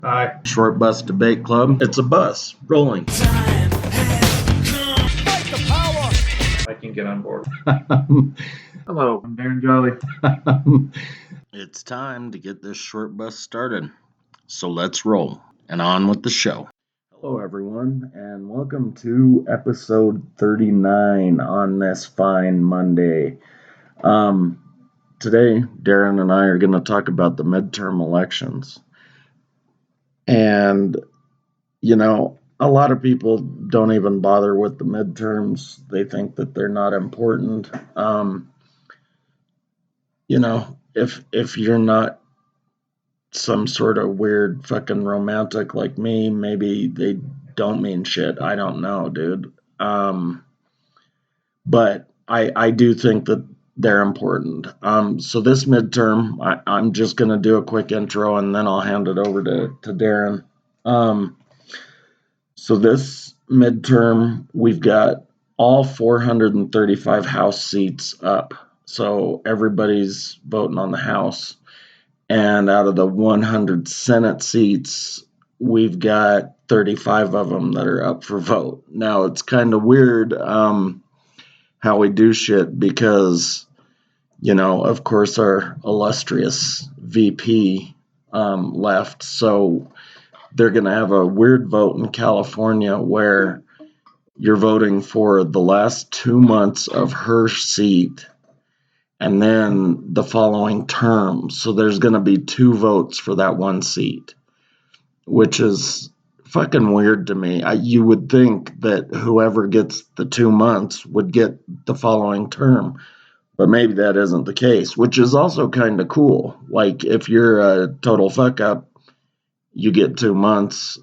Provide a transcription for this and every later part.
Aye. Short Bus Debate Club. It's a bus rolling. I can get on board. Hello, I'm Darren Jolly. It's time to get this short bus started. So let's roll and on with the show. Hello, everyone, and welcome to episode 39 on this fine Monday. Today, Darren and I are going to talk about the midterm elections. And, you know, a lot of people don't even bother with the midterms. They think that they're not important. If you're not some sort of weird fucking romantic like me, maybe they don't mean shit. I don't know, dude. But I do think that they're important. So this midterm, I'm just going to do a quick intro and then I'll hand it over to Darren. So this midterm, we've got all 435 House seats up. So everybody's voting on the House. And out of the 100 Senate seats, we've got 35 of them that are up for vote. Now, it's kind of weird how we do shit because, of course, our illustrious VP left. So they're going to have a weird vote in California where you're voting for the last 2 months of her seat and then the following term. So there's going to be 2 votes for that one seat, which is fucking weird to me. You would think that whoever gets the 2 months would get the following term, but maybe that isn't the case, which is also kind of cool. Like, if you're a total fuck up, you get 2 months,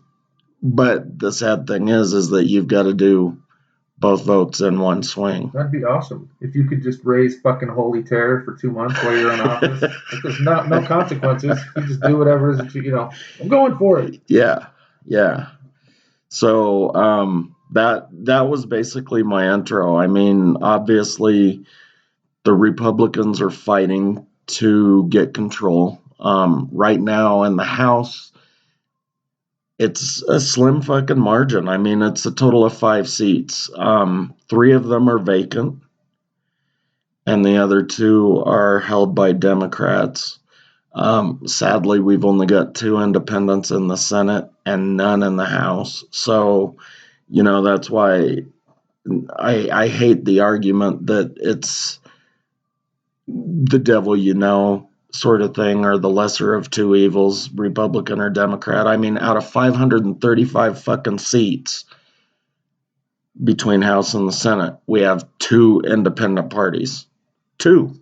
but the sad thing is that you've got to do both votes in one swing. That'd be awesome if you could just raise fucking holy terror for 2 months while you're in office. Like, there's no consequences. You just do whatever it is that I'm going for it. Yeah. So that was basically my intro. I mean, obviously, the Republicans are fighting to get control. Right now in the House, it's a slim fucking margin. I mean, it's a total of 5 seats. 3 of them are vacant, and the other 2 are held by Democrats. Sadly, we've only got 2 independents in the Senate and none in the House. So, that's why I hate the argument that it's the devil sort of thing, or the lesser of 2 evils, Republican or Democrat. I mean, out of 535 fucking seats between House and the Senate, we have 2 independent parties. 2.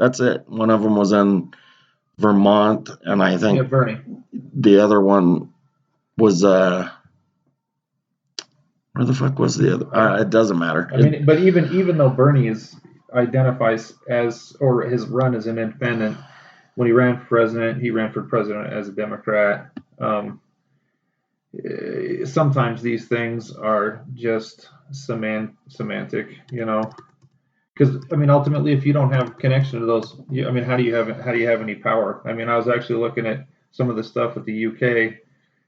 That's it. One of them was in Vermont, and I think Bernie. The other one was where the fuck was the other? It doesn't matter. I mean, but even though Bernie identifies as, or his run as an independent, when he ran for president as a Democrat. Sometimes these things are just semantic, because ultimately, if you don't have connection to those, how do you have any power? I was actually looking at some of the stuff with the UK,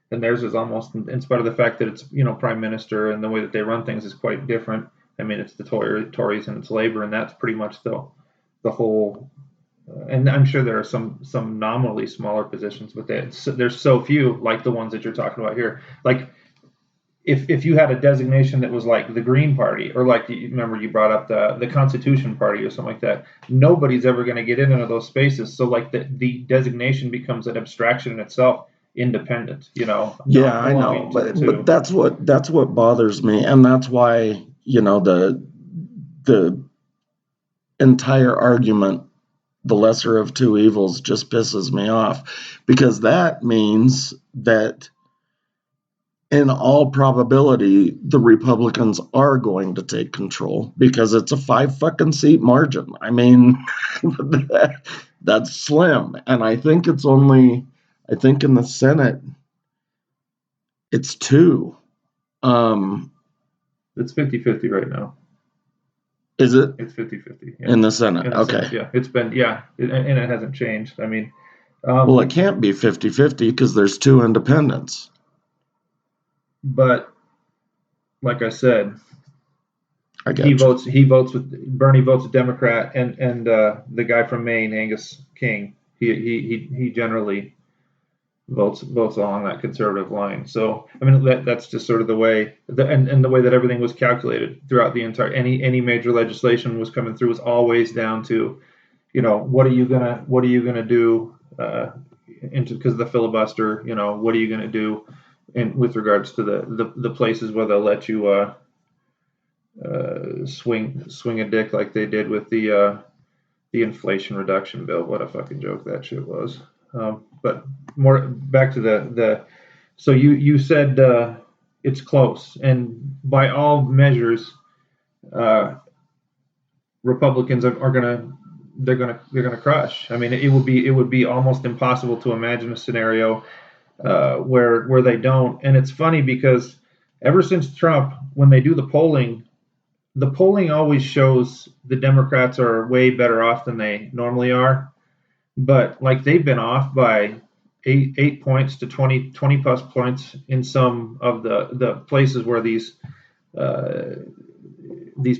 and theirs is almost, in spite of the fact that it's prime minister and the way that they run things is quite different. It's the Tories and it's Labour, and that's pretty much the whole. And I'm sure there are some nominally smaller positions, but there's so few, like the ones that you're talking about here. Like, if you had a designation that was like the Green Party, or like, remember you brought up the Constitution Party or something like that, nobody's ever going to get into those spaces. So like the designation becomes an abstraction in itself, independent. Yeah, I know, but that's what bothers me, and that's why the entire argument, the lesser of 2 evils, just pisses me off, because that means that in all probability the Republicans are going to take control, because it's a 5 fucking seat margin. I mean, that's slim, and I think in the Senate it's 2. It's 50-50 right now. Is it? It's 50-50. In the Senate. Okay. Senate, yeah. It's been, and it hasn't changed. Well, it can't be 50-50 because there's two independents. But like I said, Bernie votes with Democrat, and the guy from Maine, Angus King, he generally votes along that conservative line. So I mean that's just sort of the way and the way that everything was calculated throughout the entire any major legislation was coming through was always down to, what are you gonna do because of the filibuster, what are you gonna do with regards to the places where they'll let you swing a dick like they did with the Inflation Reduction Bill. What a fucking joke that shit was. But more back to the so you said it's close, and by all measures, Republicans are gonna crush. I mean, it would be almost impossible to imagine a scenario where they don't. And it's funny because ever since Trump, when they do the polling always shows the Democrats are way better off than they normally are. But like they've been off by 8 points to 20 plus points in some of the places where these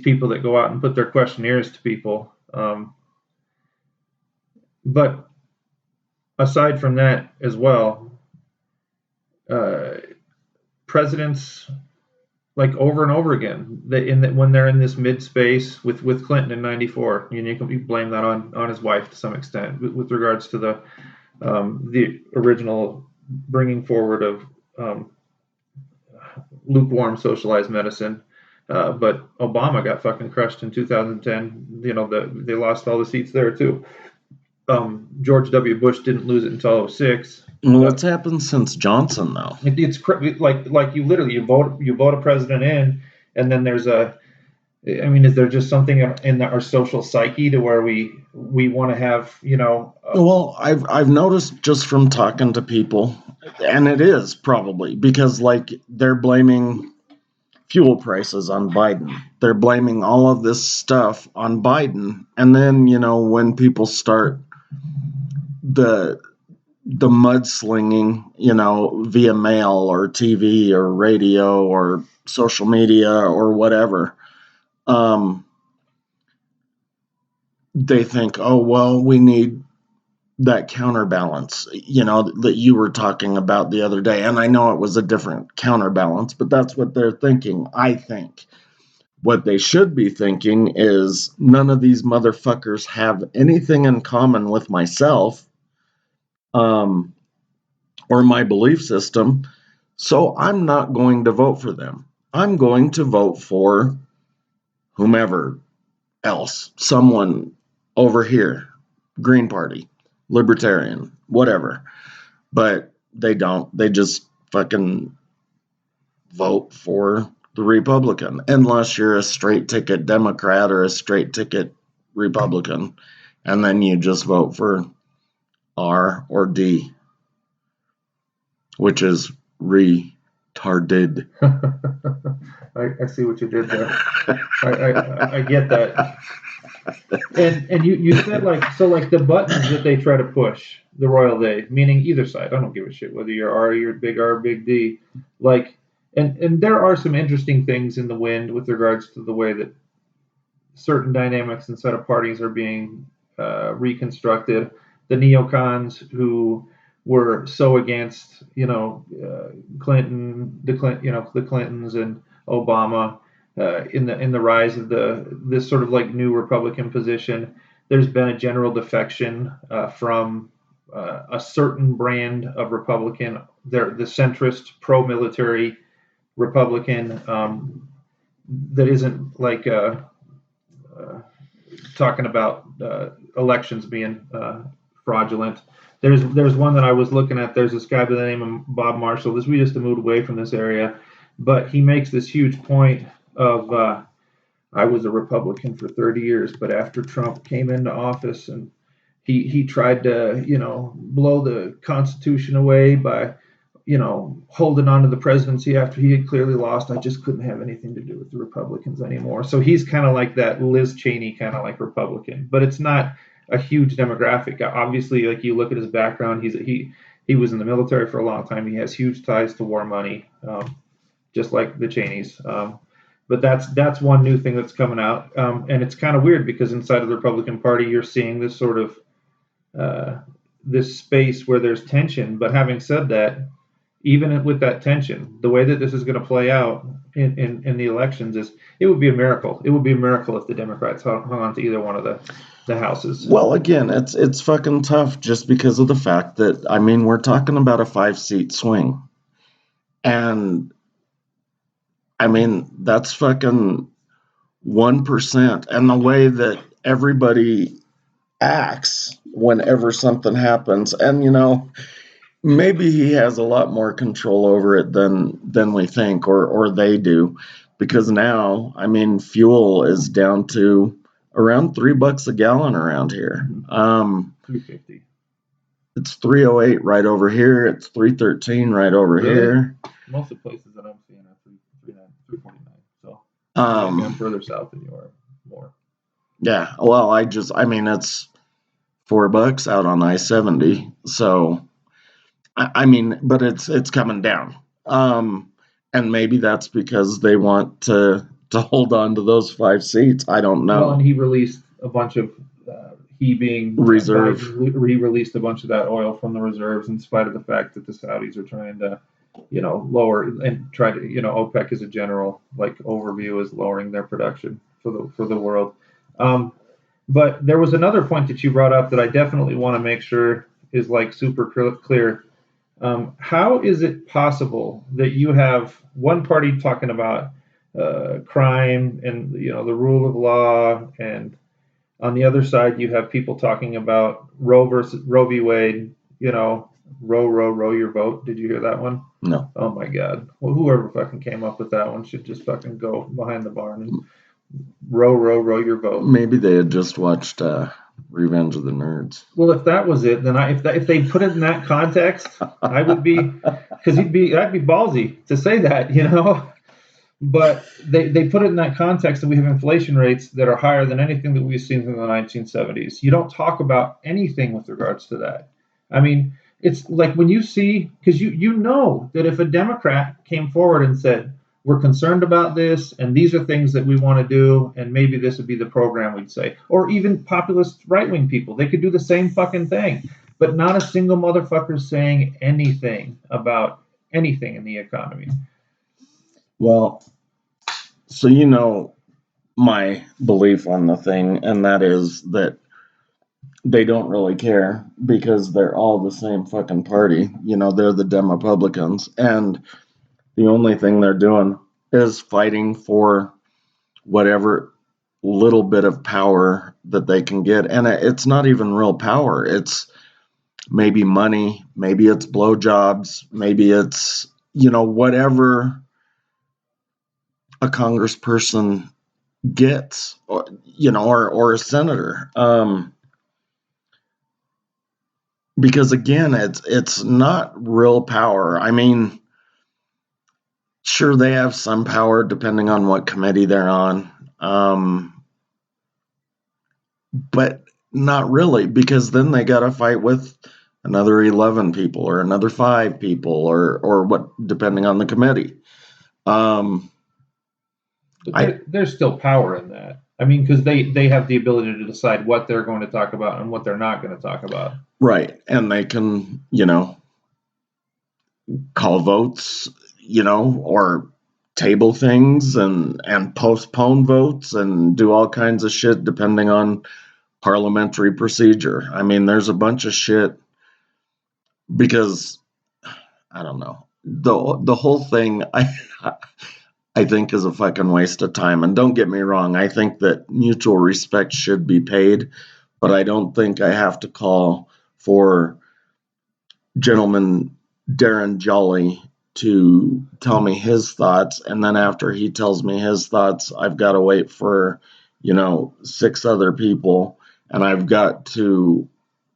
people that go out and put their questionnaires to people. But aside from that as well, presidents, like over and over again, when they're in this mid space with Clinton in '94, you can blame that on his wife to some extent with regards to the original bringing forward of lukewarm socialized medicine. But Obama got fucking crushed in 2010. They lost all the seats there too. George W. Bush didn't lose it until 2006. Well, it's happened since Johnson, though. It's like you literally you vote a president in, and then there's is there just something in our social psyche to where we want to have Well, I've noticed just from talking to people, and it is probably because like they're blaming fuel prices on Biden. They're blaming all of this stuff on Biden, and then when people start the mudslinging, via mail or TV or radio or social media or whatever, they think, oh, well, we need that counterbalance, that you were talking about the other day. And I know it was a different counterbalance, but that's what they're thinking, I think. What they should be thinking is none of these motherfuckers have anything in common with myself. Or my belief system, so I'm not going to vote for them. I'm going to vote for whomever else, someone over here, Green Party, Libertarian, whatever. But they don't. They just fucking vote for the Republican, unless you're a straight ticket Democrat or a straight ticket Republican, and then you just vote for R or D, which is retarded. I see what you did there. I get that. And you said like the buttons that they try to push, the royal they, meaning either side. I don't give a shit whether you're R, you're big R, big D. Like, and there are some interesting things in the wind with regards to the way that certain dynamics inside of parties are being reconstructed. The neocons who were so against, Clinton, the Clintons and Obama, in the rise of this sort of like new Republican position. There's been a general defection from a certain brand of Republican. They're the centrist, pro-military Republican that isn't like talking about elections being fraudulent. There's one that I was looking at. There's this guy by the name of Bob Marshall. We just moved away from this area, but he makes this huge point of I was a Republican for 30 years, but after Trump came into office and he tried to blow the Constitution away by holding on to the presidency after he had clearly lost. I just couldn't have anything to do with the Republicans anymore. So he's kind of like that Liz Cheney kind of like Republican, but it's not a huge demographic. Obviously, like you look at his background, he was in the military for a long time. He has huge ties to war money, just like the Cheneys. But that's one new thing that's coming out, and it's kind of weird because inside of the Republican Party, you're seeing this sort of this space where there's tension. But having said that, even with that tension, the way that this is going to play out in the elections is it would be a miracle. It would be a miracle if the Democrats hung on to either one of the houses. Well, again, it's fucking tough just because of the fact that, I mean, we're talking about a 5-seat swing. And I mean, that's fucking 1%. And the way that everybody acts whenever something happens, and maybe he has a lot more control over it than we think, or they do, because now, I mean, fuel is down to around $3 a gallon around here. $3.50. It's $3.08 right over here. It's $3.13 right over here. Most of the places that I'm seeing are $3.49. So I'm further south than you are more. Yeah. Well, I mean, it's $4 out on I-70. So, I mean, but it's coming down. And maybe that's because they want to hold on to those 5 seats. I don't know. Well, and he released a bunch of he being reserve. He released a bunch of that oil from the reserves, in spite of the fact that the Saudis are trying to, lower and try to, OPEC as a general overview is lowering their production for the world. But there was another point that you brought up that I definitely want to make sure is super clear. How is it possible that you have one party talking about crime and the rule of law, and on the other side you have people talking about Roe v. Wade, row your boat? Did you hear that one? No. Oh my God. Well, whoever fucking came up with that one should just fucking go behind the barn and row your boat. Maybe they had just watched Revenge of the Nerds. Well, if that was it, then if they put it in that context, I would be, because that'd be ballsy to say that, But they put it in that context, and we have inflation rates that are higher than anything that we've seen in the 1970s. You don't talk about anything with regards to that. I mean, it's like when you see, because you know that if a Democrat came forward and said, we're concerned about this, and these are things that we want to do, and maybe this would be the program, we'd say. Or even populist right-wing people, they could do the same fucking thing. But not a single motherfucker saying anything about anything in the economy. Well, so my belief on the thing, and that is that they don't really care because they're all the same fucking party. They're the Demopublicans, and the only thing they're doing is fighting for whatever little bit of power that they can get. And it's not even real power. It's maybe money, maybe it's blowjobs, maybe it's, whatever a congressperson gets, or a senator. Because again, it's not real power. I mean, sure, they have some power depending on what committee they're on, but not really, because then they got to fight with another 11 people or another 5 people or what, depending on the committee. There's still power in that. I mean, because they have the ability to decide what they're going to talk about and what they're not going to talk about. Right, and they can, call votes, or table things and postpone votes and do all kinds of shit depending on parliamentary procedure. I mean, there's a bunch of shit because I don't know. The whole thing I think is a fucking waste of time. And don't get me wrong, I think that mutual respect should be paid, but I don't think I have to call for Gentleman Darren Jolly to tell me his thoughts, and then after he tells me his thoughts, I've got to wait for 6 other people, and I've got to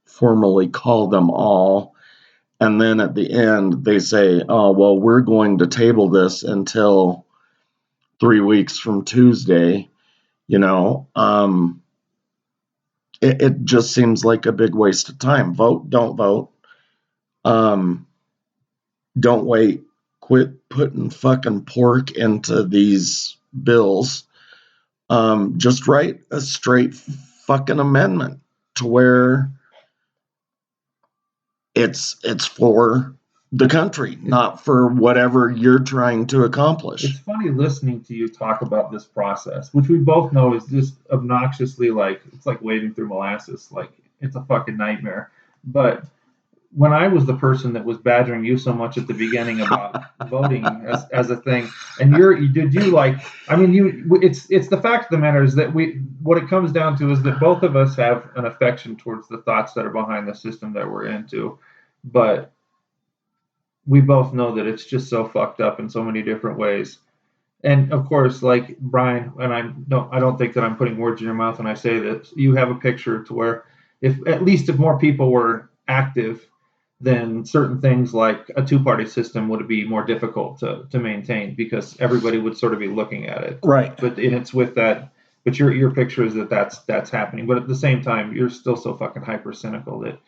formally call them all, and then at the end they say, oh well, we're going to table this until 3 weeks from Tuesday. it just seems like a big waste of time. Vote, don't vote. Don't wait. Quit putting fucking pork into these bills. Just write a straight fucking amendment to where it's for the country, not for whatever you're trying to accomplish. It's funny listening to you talk about this process, which we both know is just obnoxiously like, it's like wading through molasses. Like, it's a fucking nightmare. But when I was the person that was badgering you so much at the beginning about voting as a thing, and it's the fact of the matter is that what it comes down to is that both of us have an affection towards the thoughts that are behind the system that we're into, but we both know that it's just so fucked up in so many different ways. And of course, like Brian, and I don't think that I'm putting words in your mouth when I say that you have a picture to where if more people were active, then certain things like a two-party system would be more difficult to maintain because everybody would sort of be looking at it. Right. But it's with that. But your picture is that's happening. But at the same time, you're still so fucking hyper cynical that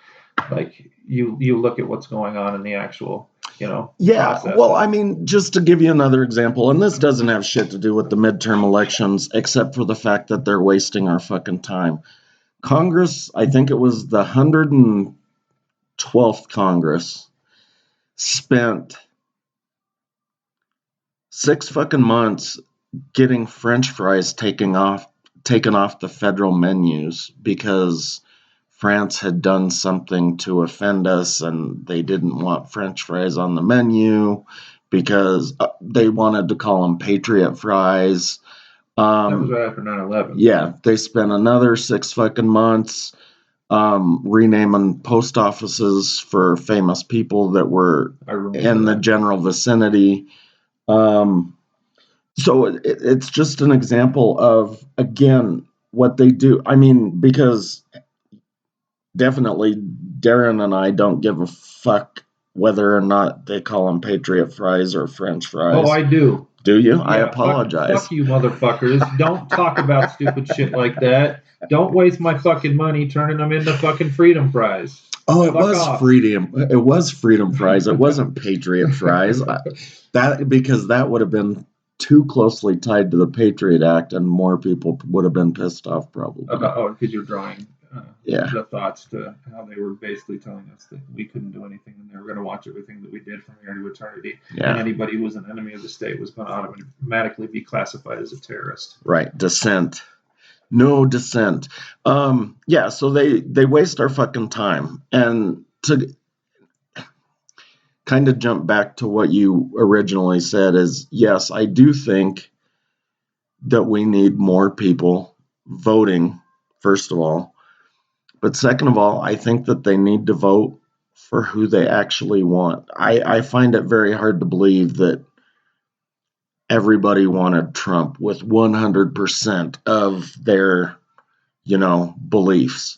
like you look at what's going on in the actual process. Well, I mean, just to give you another example, and this doesn't have shit to do with the midterm elections except for the fact that they're wasting our fucking time. Congress, I think it was the 112th Congress, spent 6 fucking months getting French fries taken off the federal menus because France had done something to offend us and they didn't want French fries on the menu because they wanted to call them Patriot fries. That was right after 9/11. Yeah, they spent another 6 fucking months renaming post offices for famous people that were in the general vicinity. So it's just an example of, again, what they do. I mean, because definitely Darren and I don't give a fuck whether or not they call them Patriot fries or French fries. Oh, I do. Do you? Yeah, I apologize. Fuck you, motherfuckers. Don't talk about stupid shit like that. Don't waste my fucking money turning them into fucking freedom fries. Oh, it was freedom. It was freedom fries. It wasn't Patriot fries. Because that would have been too closely tied to the Patriot Act, and more people would have been pissed off probably. Because you're drawing the thoughts to how they were basically telling us that we couldn't do anything and they were going to watch everything that we did from here to eternity. Yeah. And anybody who was an enemy of the state was going to automatically be classified as a terrorist. Right. Dissent. No dissent. So they waste our fucking time. And to kind of jump back to what you originally said is, yes, I do think that we need more people voting, first of all. But second of all, I think that they need to vote for who they actually want. I find it very hard to believe that everybody wanted Trump with 100% of their, beliefs.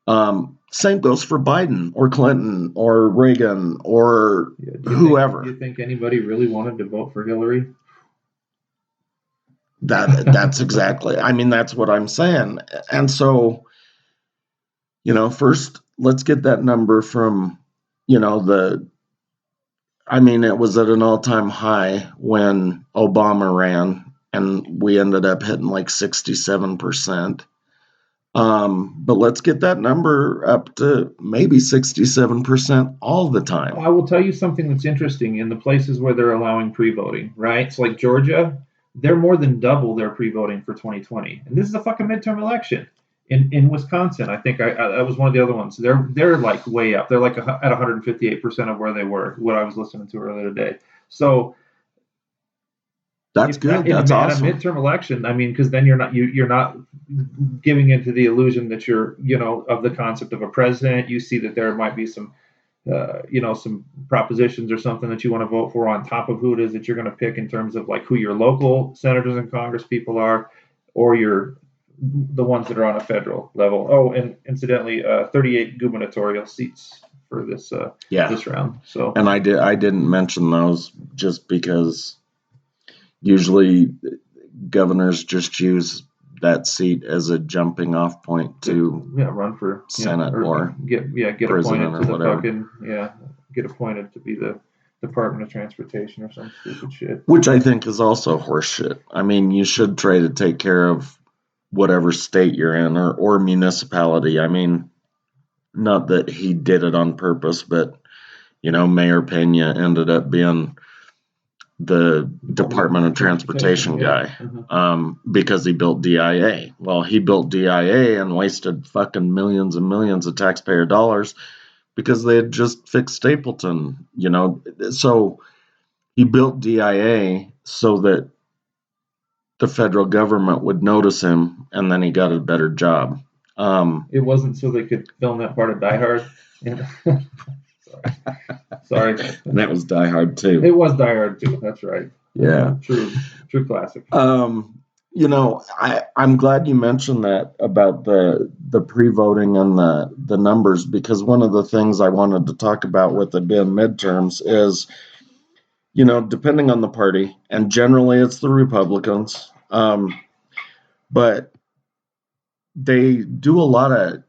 Same goes for Biden or Clinton or Reagan or whoever. Do you think anybody really wanted to vote for Hillary? That's exactly. I mean, that's what I'm saying. And so, first, let's get that number from, it was at an all-time high when Obama ran, and we ended up hitting like 67%. But let's get that number up to maybe 67% all the time. I will tell you something that's interesting in the places where they're allowing pre-voting, right? It's like Georgia, they're more than double their pre-voting for 2020. And this is a fucking midterm election. In Wisconsin, I think that was one of the other ones. They're like way up. They're like at 158% of where they were, what I was listening to earlier today. So that's good. That's awesome. At a midterm election, I mean, because then you're not giving into the illusion that you're, of the concept of a president. You see that there might be some, some propositions or something that you want to vote for on top of who it is that you're going to pick in terms of like who your local senators and Congress people are, or the ones that are on a federal level. Oh, and incidentally, 38 gubernatorial seats for this round. So, and I didn't mention those just because usually governors just choose that seat as a jumping off point to run for Senate or get president appointed or to the whatever. fucking get appointed to be the Department of Transportation or some stupid shit. Which I think is also horseshit. I mean, you should try to take care of whatever state you're in or municipality. I mean, not that he did it on purpose, but Mayor Pena ended up being the Department of Transportation guy because he built DIA. Well, he built DIA and wasted fucking millions and millions of taxpayer dollars because they had just fixed Stapleton, So he built DIA so that the federal government would notice him, and then he got a better job. It wasn't so they could film that part of Die Hard. Sorry. And that was Die Hard too. It was Die Hard too. That's right. Yeah. True classic. I'm glad you mentioned that about the pre-voting and the numbers, because one of the things I wanted to talk about with it being midterms is, depending on the party, and generally it's the Republicans, but they do a lot of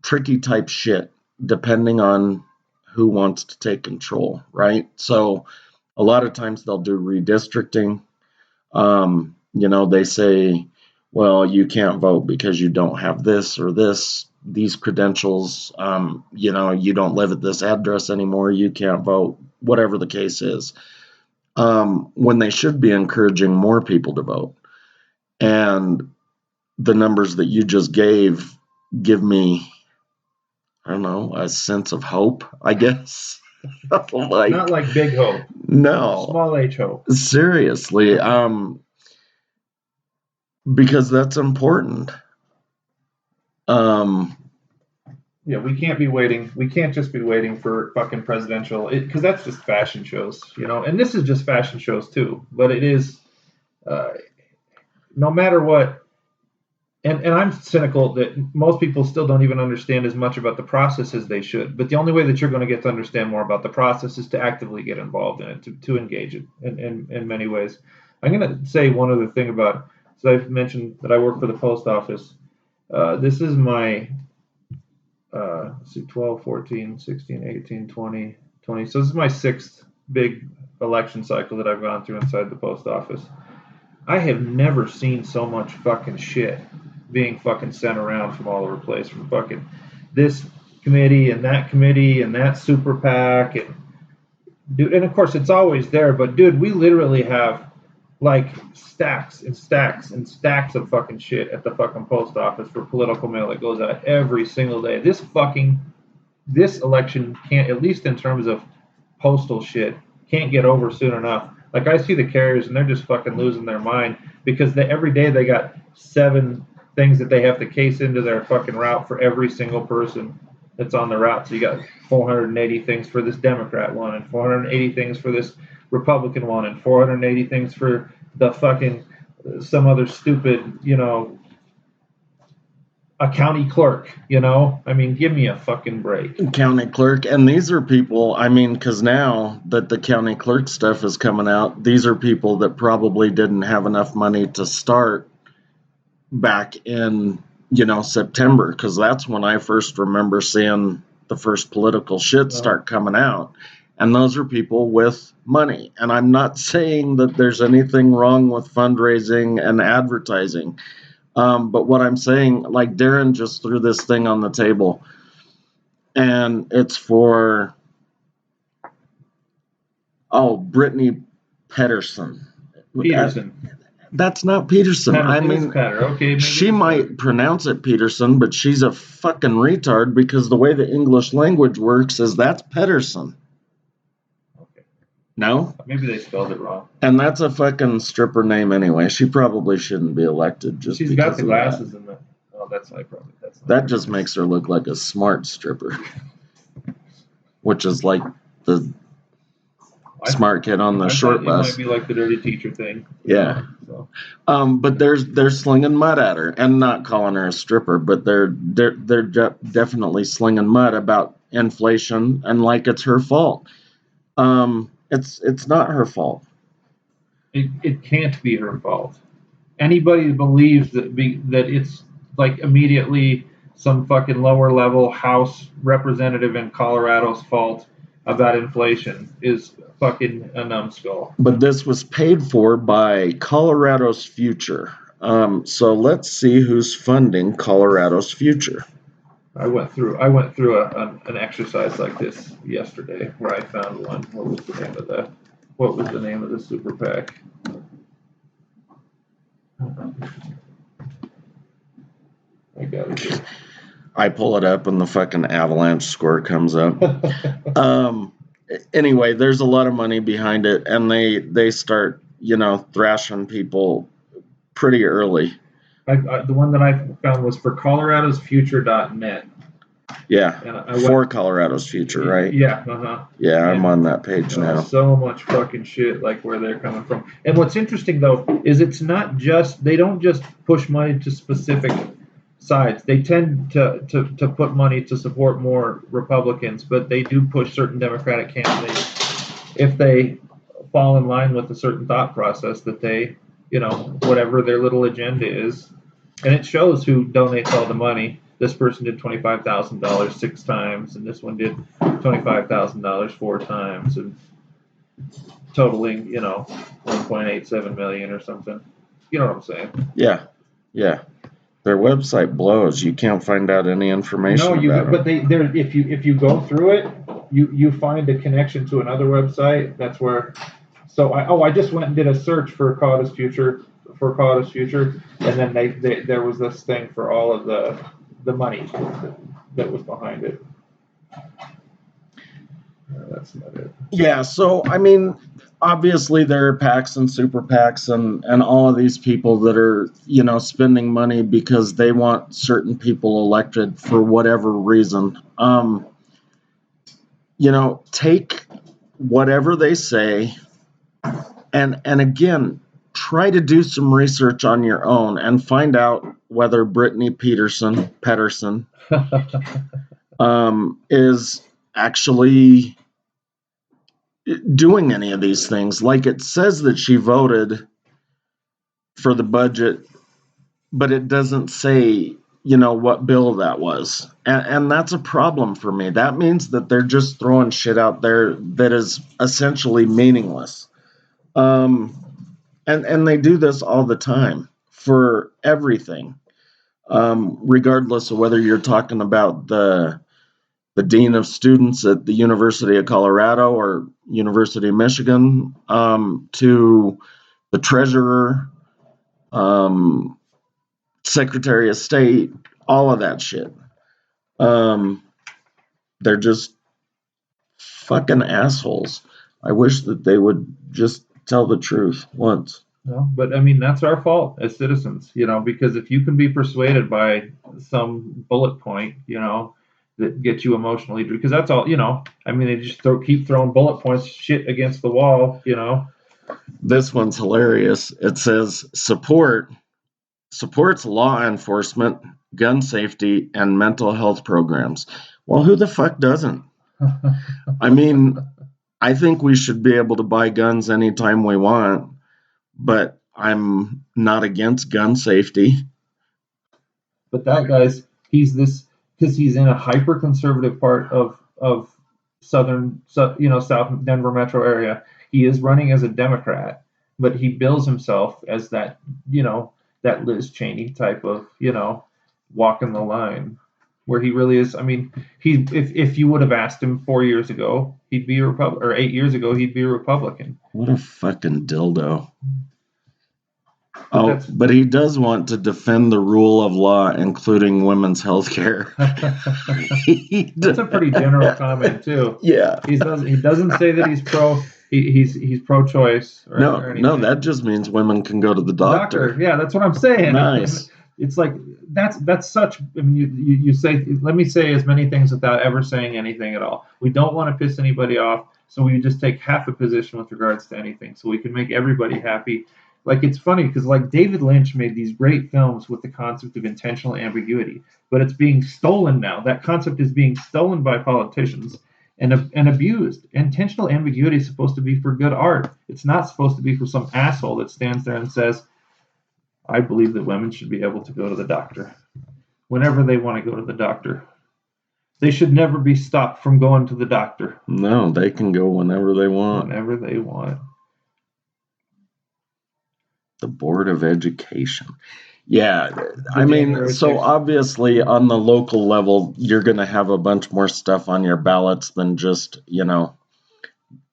tricky type shit depending on who wants to take control, right? So a lot of times they'll do redistricting. They say, well, you can't vote because you don't have this or these credentials. You don't live at this address anymore. You can't vote, whatever the case is. When they should be encouraging more people to vote. And the numbers that you just give me, I don't know, a sense of hope, I guess. Not like big hope. No. Small H hope. Seriously. Because that's important. We can't be waiting. We can't just be waiting for fucking presidential, because that's just fashion shows, and this is just fashion shows too, but it is, no matter what. And I'm cynical that most people still don't even understand as much about the process as they should. But the only way that you're going to get to understand more about the process is to actively get involved in it, to engage it in many ways. I'm going to say one other thing about, so I've mentioned that I work for the post office. This is my, 12, 14, 16, 18, 20. So this is my sixth big election cycle that I've gone through inside the post office. I have never seen so much fucking shit being fucking sent around from all over the place, from fucking this committee and that super PAC, and dude, and of course it's always there, but dude, we literally have like stacks and stacks and stacks of fucking shit at the fucking post office for political mail that goes out every single day. This election can't, at least in terms of postal shit, can't get over soon enough. Like, I see the carriers and they're just fucking losing their mind because every day they got 7 things that they have to case into their fucking route for every single person that's on the route. So you got 480 things for this Democrat one, and 480 things for this Republican one, and 480 things for the fucking some other stupid, a county clerk, I mean, give me a fucking break. County clerk. And these are people, I mean, because now that the county clerk stuff is coming out, these are people that probably didn't have enough money to start back in, September, because that's when I first remember seeing the first political shit start coming out. And those are people with money. And I'm not saying that there's anything wrong with fundraising and advertising. But what I'm saying, like Darren just threw this thing on the table, and it's for, Brittany Peterson. That's not Peterson. I mean, she might pronounce it Peterson, but she's a fucking retard because the way the English language works is that's Pedersen. Okay. No? Maybe they spelled it wrong. And that's a fucking stripper name anyway. She probably shouldn't be elected just she's because got the glasses in the. Oh, that's not probably. That just makes her look like a smart stripper, which is like the smart kid on the short bus. It might be like the dirty teacher thing. Yeah. So. But they're slinging mud at her and not calling her a stripper, but they're definitely slinging mud about inflation and like it's her fault. It's not her fault. It can't be her fault. anybody that believes that it's like immediately some fucking lower level House representative in Colorado's fault about inflation is fucking a numbskull. But this was paid for by Colorado's Future. So let's see who's funding Colorado's Future. I went through an exercise like this yesterday where I found one. What was the name of the super PAC? I got it here. I pull it up and the fucking avalanche score comes up. Anyway, there's a lot of money behind it, and they start, thrashing people pretty early. The one that I found was for coloradosfuture.net. Yeah, for Colorado's Future, right? Yeah, uh-huh. Yeah, I'm on that page now. So much fucking shit, like where they're coming from. And what's interesting, though, is it's not just, they don't just push money to specific sides. They tend to put money to support more Republicans, but they do push certain Democratic candidates if they fall in line with a certain thought process that they, whatever their little agenda is. And it shows who donates all the money. This person did $25,000 6 times, and this one did $25,000 4 times, and totaling, $1.87 million or something. You know what I'm saying? Yeah. Their website blows. You can't find out any information about it. But if you go through it, you find a connection to another website. That's where. So I just went and did a search for Colorado's Future, and then there was this thing for all of the money that was behind it. That's not it. Yeah, so I mean, obviously there are PACs and super PACs and all of these people that are, spending money because they want certain people elected for whatever reason. Take whatever they say and again, try to do some research on your own and find out whether Brittany Pedersen is actually doing any of these things. Like, it says that she voted for the budget, but it doesn't say, what bill that was. And that's a problem for me. That means that they're just throwing shit out there that is essentially meaningless. And they do this all the time for everything, regardless of whether you're talking about the dean of students at the University of Colorado or University of Michigan, to the treasurer, secretary of state, all of that shit. They're just fucking assholes. I wish that they would just tell the truth once. No, but I mean, that's our fault as citizens, because if you can be persuaded by some bullet point, that gets you emotionally, because that's all, they just keep throwing bullet points shit against the wall, This one's hilarious. It says supports law enforcement, gun safety, and mental health programs. Well, who the fuck doesn't? I mean, I think we should be able to buy guns anytime we want, but I'm not against gun safety. But that guy's, because he's in a hyper conservative part of South Denver metro area. He is running as a Democrat, but he bills himself as that, that Liz Cheney type of, walking the line, where he really is. I mean, if you would have asked him 4 years ago, he'd be a Republican, or 8 years ago, he'd be a Republican. What a fucking dildo. But he does want to defend the rule of law, including women's health care. That's a pretty general comment too. Yeah. He doesn't say that he's he's pro-choice or anything. No, that just means women can go to the doctor. Yeah, that's what I'm saying. Nice. It's like that's such. I mean, you say, let me say as many things without ever saying anything at all. We don't want to piss anybody off, so we just take half a position with regards to anything, so we can make everybody happy. Like, it's funny because, like, David Lynch made these great films with the concept of intentional ambiguity, but it's being stolen now. That concept is being stolen by politicians and abused. Intentional ambiguity is supposed to be for good art. It's not supposed to be for some asshole that stands there and says, I believe that women should be able to go to the doctor whenever they want to go to the doctor. They should never be stopped from going to the doctor. No, they can go whenever they want. Whenever they want. The Board of Education. Yeah, I mean, so obviously on the local level, you're going to have a bunch more stuff on your ballots than just,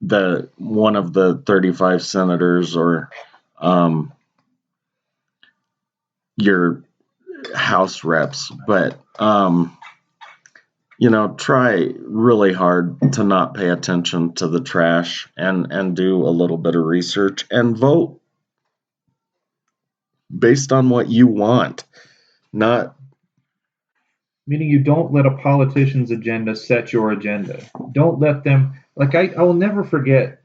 the one of the 35 senators or your House reps. But, try really hard to not pay attention to the trash and do a little bit of research and vote based on what you want, not. Meaning you don't let a politician's agenda set your agenda. Don't let them, like I will never forget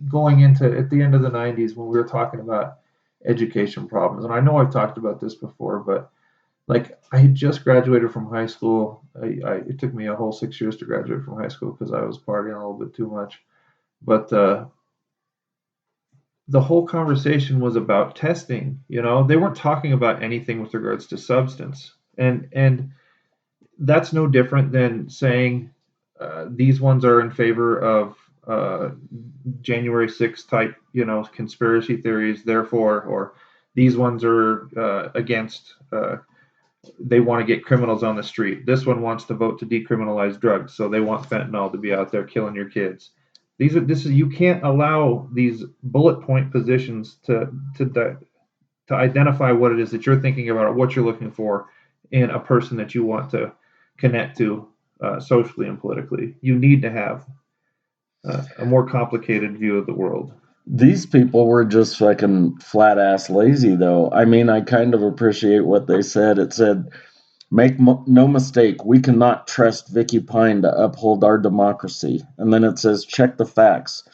going into, at the end of the 90s when we were talking about education problems. And I know I've talked about this before, but like I had just graduated from high school. It took me a whole 6 years to graduate from high school because I was partying a little bit too much. But the whole conversation was about testing. They weren't talking about anything with regards to substance. And that's no different than saying these ones are in favor of January 6th type, conspiracy theories, therefore, or these ones are against, they want to get criminals on the street. This one wants to vote to decriminalize drugs, so they want fentanyl to be out there killing your kids. You can't allow these bullet point positions to identify what it is that you're thinking about or what you're looking for in a person that you want to connect to socially and politically. You need to have a more complicated view of the world. These people were just fucking flat ass lazy, though. I mean, I kind of appreciate what they said. It said, make no mistake, we cannot trust Vicky Pine to uphold our democracy. And then it says, check the facts.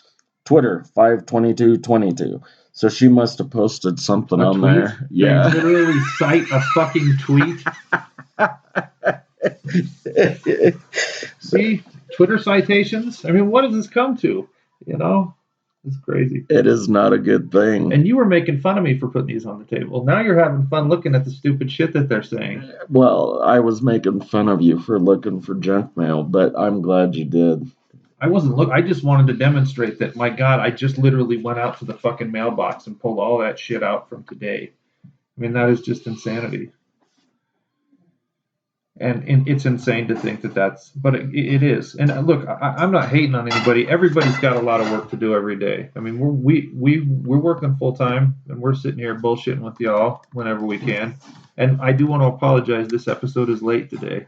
Twitter, 5/22/22. So she must have posted something on tweet? There. Yeah. They literally cite a fucking tweet. See, Twitter citations. I mean, what does this come to? It's crazy. It is not a good thing. And you were making fun of me for putting these on the table. Now you're having fun looking at the stupid shit that they're saying. Well, I was making fun of you for looking for junk mail, but I'm glad you did. I wasn't I just wanted to demonstrate that, my God, I just literally went out to the fucking mailbox and pulled all that shit out from today. I mean, that is just insanity. And it's insane to think but it is. And look, I'm not hating on anybody. Everybody's got a lot of work to do every day. I mean, we're working full time, and we're sitting here bullshitting with y'all whenever we can. And I do want to apologize. This episode is late today.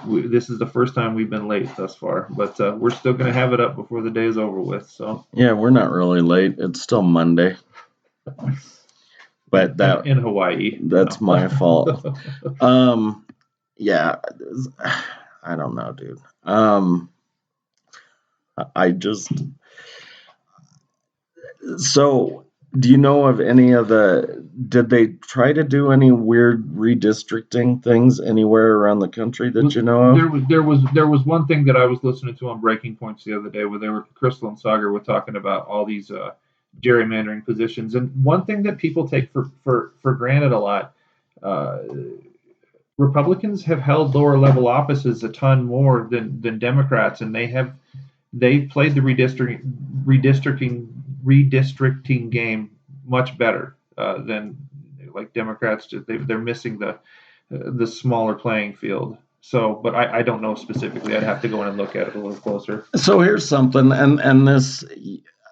This is the first time we've been late thus far, but we're still going to have it up before the day is over with. So yeah, we're not really late. It's still Monday. But that in Hawaii, that's my fault. Yeah, I don't know, dude. So do you know of any of did they try to do any weird redistricting things anywhere around the country that you know of? There was one thing that I was listening to on Breaking Points the other day where Crystal and Sagar were talking about all these gerrymandering positions. And one thing that people take for granted a lot, Republicans have held lower level offices a ton more than Democrats, and they've played the redistricting game much better than like Democrats. They're missing the smaller playing field. So, but I don't know specifically. I'd have to go in and look at it a little closer. So here's something, and this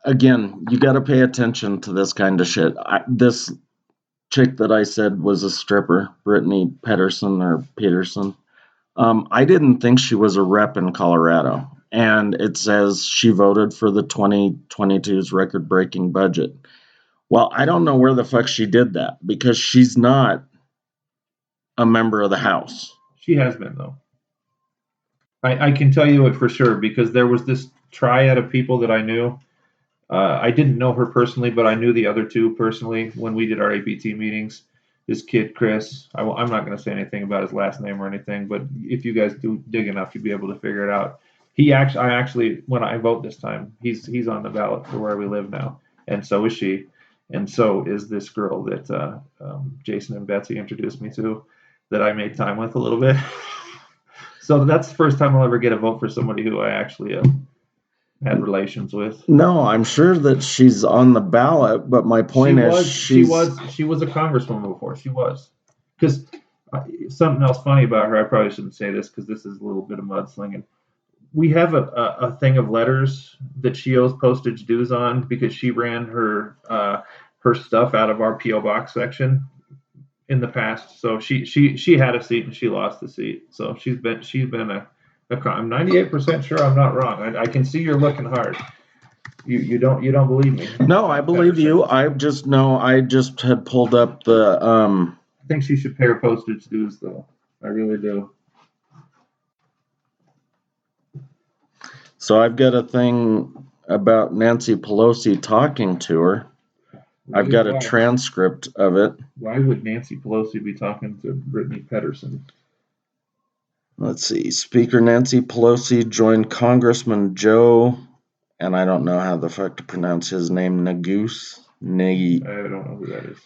again, you got to pay attention to this kind of shit. This chick that I said was a stripper, Brittany Peterson. I didn't think she was a rep in Colorado. And it says she voted for the 2022's record-breaking budget. Well, I don't know where the fuck she did that because she's not a member of the House. She has been, though. I can tell you it for sure because there was this triad of people that I knew. I didn't know her personally, but I knew the other two personally when we did our APT meetings. This kid, Chris, I'm not going to say anything about his last name or anything, but if you guys do dig enough, you'll be able to figure it out. I actually, when I vote this time, he's on the ballot for where we live now, and so is she. and so is this girl that Jason and Betsy introduced me to, that I made time with a little bit. So that's the first time I'll ever get a vote for somebody who I actually had relations with. No, I'm sure that she's on the ballot, but my point she was a congresswoman before. She was, because something else funny about her. I probably shouldn't say this because this is a little bit of mudslinging. We have a thing of letters that she owes postage dues on because she ran her stuff out of our PO box section in the past. So she had a seat and she lost the seat. So she's been I'm 98% sure I'm not wrong. I can see you're looking hard. You don't believe me? No, I believe you. I just had pulled up the. I think she should pay her postage dues, though. I really do. So I've got a thing about Nancy Pelosi talking to her. I've got a transcript of it. Why would Nancy Pelosi be talking to Brittany Pedersen? Let's see. Speaker Nancy Pelosi joined Congressman Joe, and I don't know how the fuck to pronounce his name, Neguse. I don't know who that is.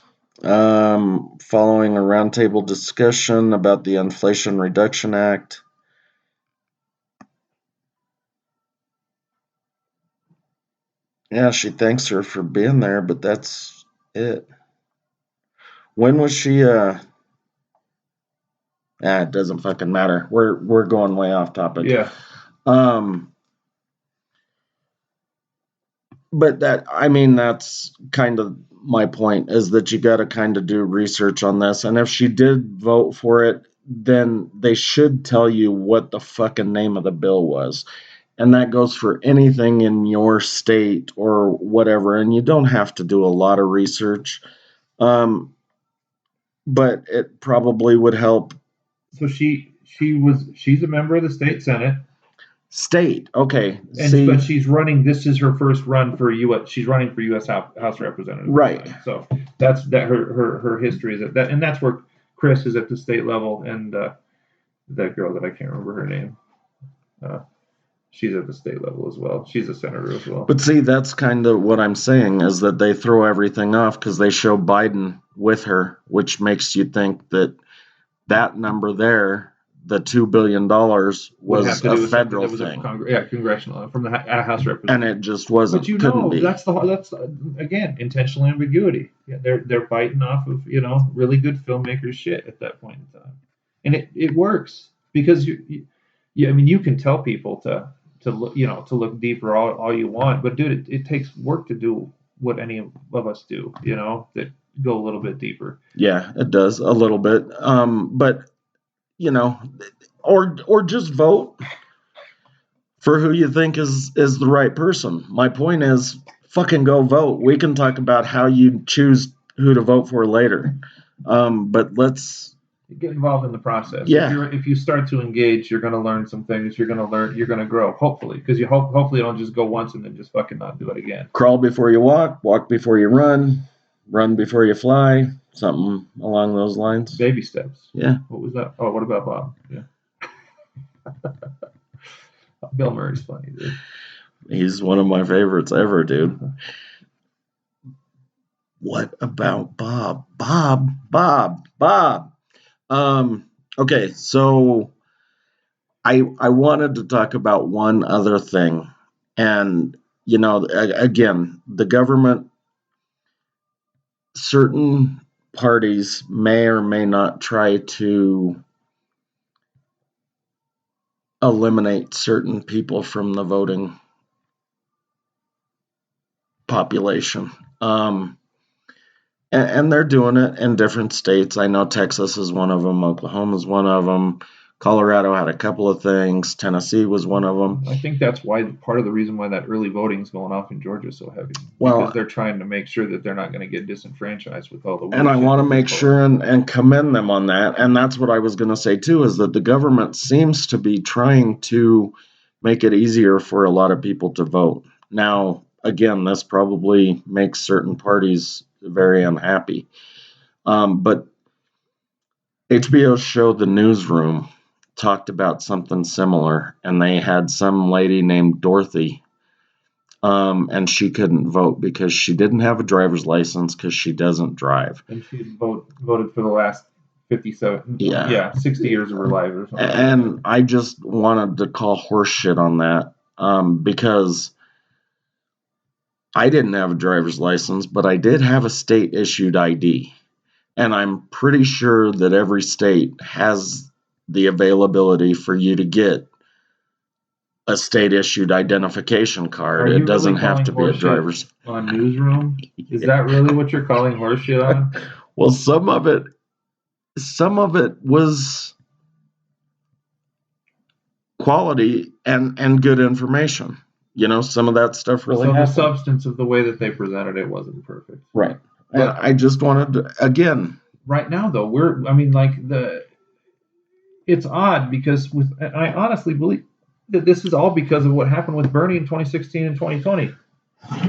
Following a roundtable discussion about the Inflation Reduction Act. Yeah, she thanks her for being there, but that's it. When was she it doesn't fucking matter. We're going way off topic. Yeah. But that's kind of my point, is that you got to kind of do research on this. And if she did vote for it, then they should tell you what the fucking name of the bill was. And that goes for anything in your state or whatever. And you don't have to do a lot of research. But it probably would help. So she's a member of the state Senate. State, okay. But she's running. This is her first run for U.S. She's running for U.S. House Representative. Right. So that's that. Her history is at that, and that's where Chris is at the state level, and that girl that I can't remember her name. She's at the state level as well. She's a senator as well. But see, that's kind of what I'm saying, is that they throw everything off because they show Biden with her, which makes you think that number there, the $2 billion, was a federal thing. Congressional, from the House Representatives. And it just wasn't. But couldn't be. That's again, intentional ambiguity. Yeah, they're biting off of really good filmmakers' shit at that point in time, and it works because you can tell people to look deeper all you want, but dude, it takes work to do what any of us do. That go a little bit deeper. Yeah, it does a little bit. But or just vote for who you think is the right person. My point is, fucking go vote. We can talk about how you choose who to vote for later. But let's get involved in the process. Yeah. If you start to engage, you're going to learn some things. You're going to grow, hopefully, because hopefully you don't just go once and then just fucking not do it again. Crawl before you walk before you run before you fly. Something along those lines. Baby steps. Yeah. What was that? Oh, what about Bob? Yeah. Bill Murray's funny, dude. He's one of my favorites ever, dude. What about Bob? Bob. Okay, so I wanted to talk about one other thing. And, again, the government, certain parties may or may not try to eliminate certain people from the voting population. And they're doing it in different states. I know Texas is one of them. Oklahoma is one of them. Colorado had a couple of things. Tennessee was one of them. I think that's why part of the reason why that early voting is going off in Georgia so heavy. Because they're trying to make sure that they're not going to get disenfranchised with all the. And I want to make sure and commend them on that. And that's what I was going to say too, is that the government seems to be trying to make it easier for a lot of people to vote. Now, again, this probably makes certain parties very unhappy. But HBO's show The Newsroom talked about something similar, and they had some lady named Dorothy and she couldn't vote because she didn't have a driver's license because she doesn't drive. And she voted for the last 57, 60 years of her life or something. And I just wanted to call horse shit on that because I didn't have a driver's license, but I did have a state-issued ID. And I'm pretty sure that every state has the availability for you to get a state-issued identification card. It doesn't have to be a driver's. On Newsroom? Is that really what you're calling horseshit on? Well, some of it was quality and good information. Some of that stuff really happened. The substance of the way that they presented it wasn't perfect. Right. And I just wanted to, again. Right now, though, it's odd because I honestly believe that this is all because of what happened with Bernie in 2016 and 2020.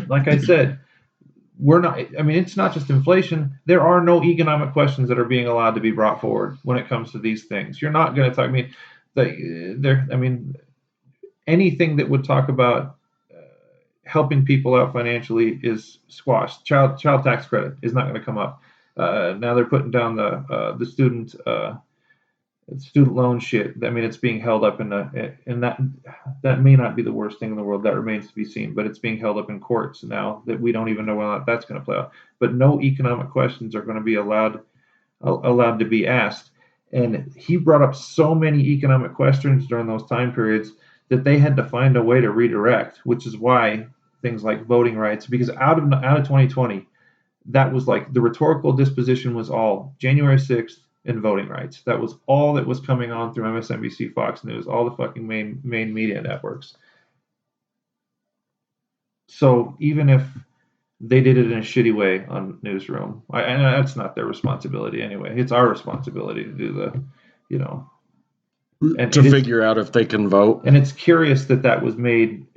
Like I said, it's not just inflation. There are no economic questions that are being allowed to be brought forward when it comes to these things. You're not going to talk, anything that would talk about helping people out financially is squashed. Child tax credit is not going to come up. Now they're putting down the student loan shit. It's being held up and that may not be the worst thing in the world. That remains to be seen, but it's being held up in courts now that we don't even know whether that's going to play out. But no economic questions are going to be allowed to be asked. And he brought up so many economic questions during those time periods that they had to find a way to redirect, which is why things like voting rights, because out of 2020, that was like the rhetorical disposition was all January 6th and voting rights. That was all that was coming on through MSNBC, Fox News, all the fucking main media networks. So even if they did it in a shitty way on Newsroom, and that's not their responsibility anyway. It's our responsibility to do to figure out if they can vote. And it's curious that was made,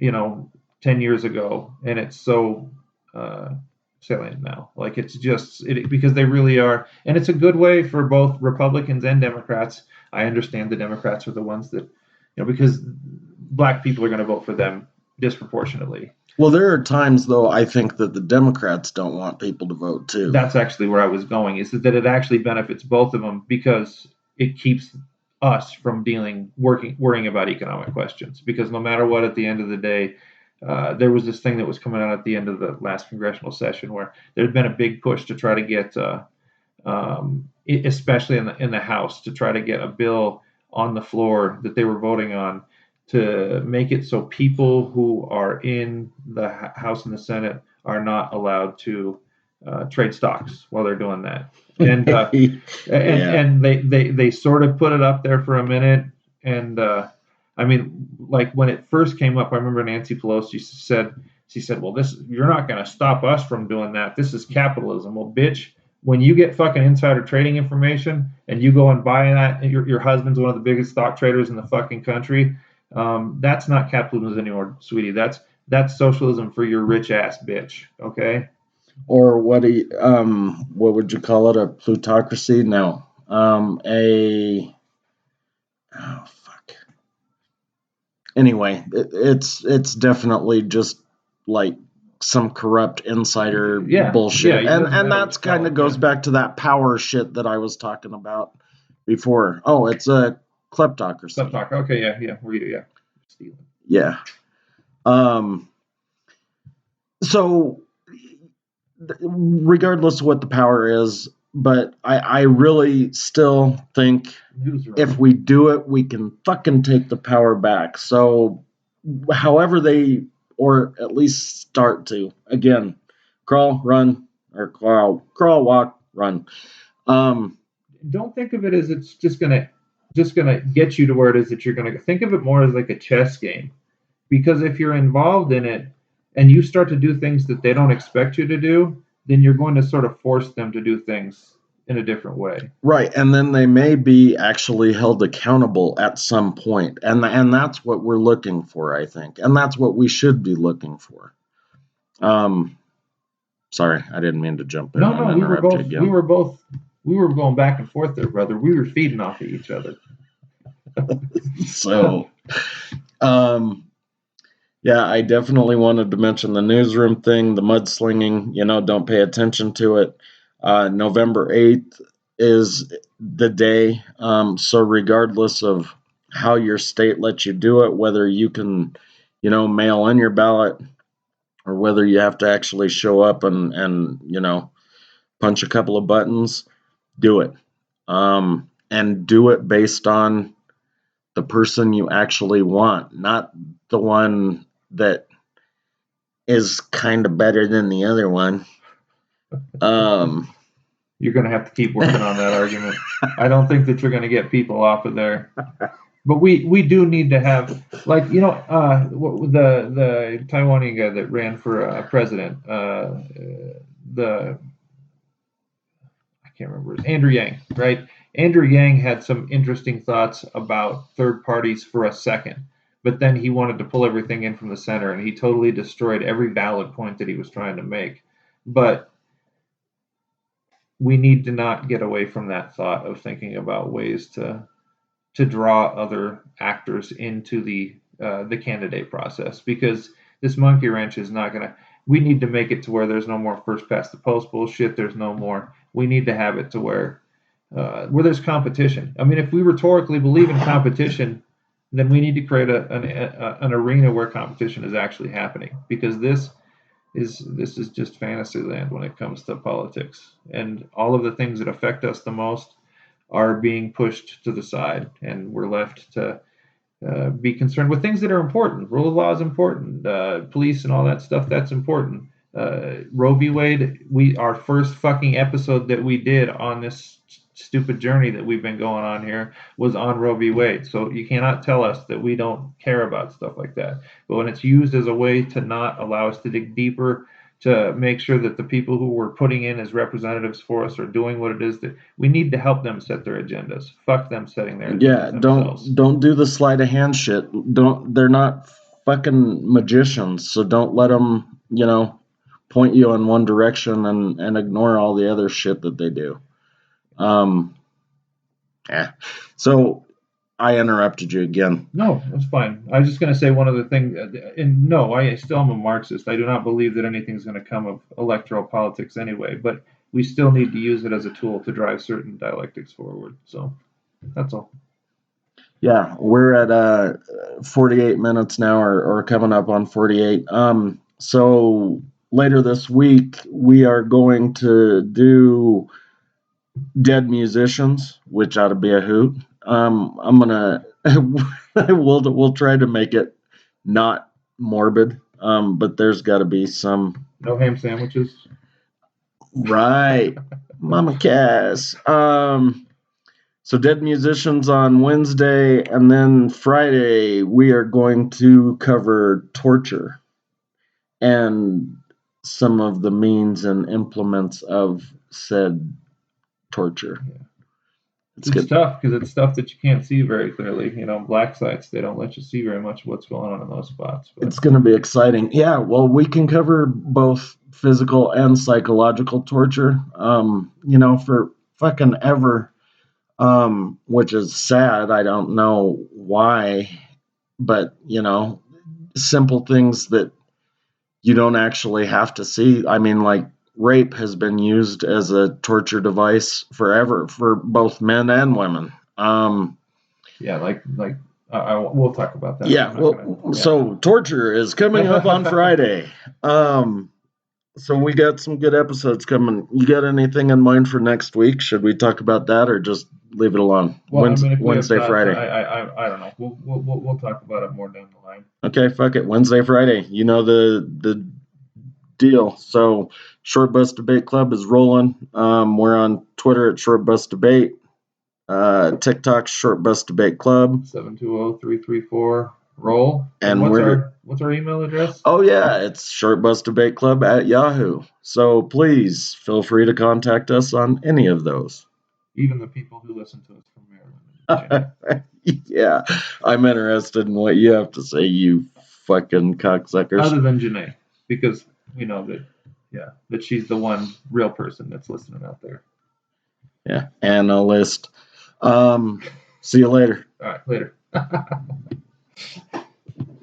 10 years ago, and it's so salient now. Like it's just because they really are, and it's a good way for both Republicans and Democrats. I understand the Democrats are the ones that, because black people are going to vote for them disproportionately. Well, there are times, though, I think that the Democrats don't want people to vote, too. That's actually where I was going, is that it actually benefits both of them because it keeps us from worrying about economic questions. Because no matter what, at the end of the day, there was this thing that was coming out at the end of the last congressional session where there'd been a big push to try to get, especially in the House, to try to get a bill on the floor that they were voting on to make it so people who are in the House and the Senate are not allowed to trade stocks while they're doing that. And and they sort of put it up there for a minute. And like when it first came up, I remember Nancy Pelosi said, well, you're not going to stop us from doing that. This is capitalism. Well, bitch, when you get fucking insider trading information and you go and buy that, and your husband's one of the biggest stock traders in the fucking country, that's not capitalism anymore, sweetie. That's socialism for your rich ass bitch. Okay. Or what would you call it? A plutocracy? No. Anyway, it's definitely just like some corrupt insider bullshit. And that's kind of goes back to that power shit that I was talking about before. Oh, it's a kleptocracy. Okay, yeah. Stealing. Yeah. So regardless of what the power is, but I really still think if we do it, we can fucking take the power back. So however they, or at least start to, again, crawl, run, or crawl, walk, run. Don't think of it as it's just gonna get you to where it is that you're gonna think of it more as like a chess game, because if you're involved in it and you start to do things that they don't expect you to do, then you're going to sort of force them to do things in a different way. Right, and then they may be actually held accountable at some point, and that's what we're looking for, I think, and that's what we should be looking for. Sorry, I didn't mean to jump in. No, we were going back and forth there, brother. We were feeding off of each other. So, Yeah, I definitely wanted to mention the newsroom thing, the mudslinging, don't pay attention to it. November 8th is the day. So regardless of how your state lets you do it, whether you can, mail in your ballot or whether you have to actually show up and punch a couple of buttons, do it. And do it based on the person you actually want, not the one that is kind of better than the other one. You're going to have to keep working on that argument. I don't think that you're going to get people off of there. But we do need to have, like, the Taiwanese guy that ran for president, I can't remember, Andrew Yang, right? Andrew Yang had some interesting thoughts about third parties for a second, but then he wanted to pull everything in from the center, and he totally destroyed every valid point that he was trying to make. But we need to not get away from that thought of thinking about ways to draw other actors into the candidate process, because this monkey wrench is not going to. We need to make it to where there's no more first past the post bullshit. There's no more. We need to have it to where there's competition. I mean, if we rhetorically believe in competition, then we need to create an arena where competition is actually happening, because this is just fantasy land when it comes to politics, and all of the things that affect us the most are being pushed to the side, and we're left to be concerned with things that are important. Rule of law is important. Police and all that stuff, that's important. Roe v. Wade, our first fucking episode that we did on this stupid journey that we've been going on here was on Roe v. Wade. So you cannot tell us that we don't care about stuff like that. But when it's used as a way to not allow us to dig deeper, to make sure that the people who we're putting in as representatives for us are doing what it is that we need to help them set their agendas. Fuck them setting their agendas themselves. Don't do the sleight of hand shit. They're not fucking magicians, so don't let them, point you in one direction and ignore all the other shit that they do. So I interrupted you again. No, that's fine. I was just going to say one other thing. And no, I still am a Marxist. I do not believe that anything's going to come of electoral politics anyway, but we still need to use it as a tool to drive certain dialectics forward. So that's all. Yeah, we're at 48 minutes now, or coming up on 48. So later this week, we are going to do Dead Musicians, which ought to be a hoot. I'm gonna we'll try to make it not morbid, but there's got to be some. No ham sandwiches. Right, Mama Cass. So Dead Musicians on Wednesday, and then Friday we are going to cover torture and some of the means and implements of said torture. Yeah. It's tough because it's stuff that you can't see very clearly. Black sites, they don't let you see very much of what's going on in those spots. But it's going to be exciting. Yeah, well, we can cover both physical and psychological torture, for fucking ever, which is sad. I don't know why, but, simple things that you don't actually have to see. I mean, like, rape has been used as a torture device forever for both men and women. We'll talk about that. Yeah, so torture is coming up on Friday. So we got some good episodes coming. You got anything in mind for next week? Should we talk about that or just leave it alone? Well, Wednesday, Friday. I don't know. We'll talk about it more down the line. Okay, fuck it. Wednesday, Friday. You know the deal. So Short Bus Debate Club is rolling. We're on Twitter at Short Bus Debate. TikTok Short Bus Debate Club. 720-334-ROLL. And what's our email address? Oh yeah, it's shortbusdebateclub at Yahoo. So please feel free to contact us on any of those. Even the people who listen to us from Maryland. Yeah, I'm interested in what you have to say, you fucking cocksuckers. Other than Janae, because we know that she's the one real person that's listening out there. Yeah, analyst. See you later. All right, later.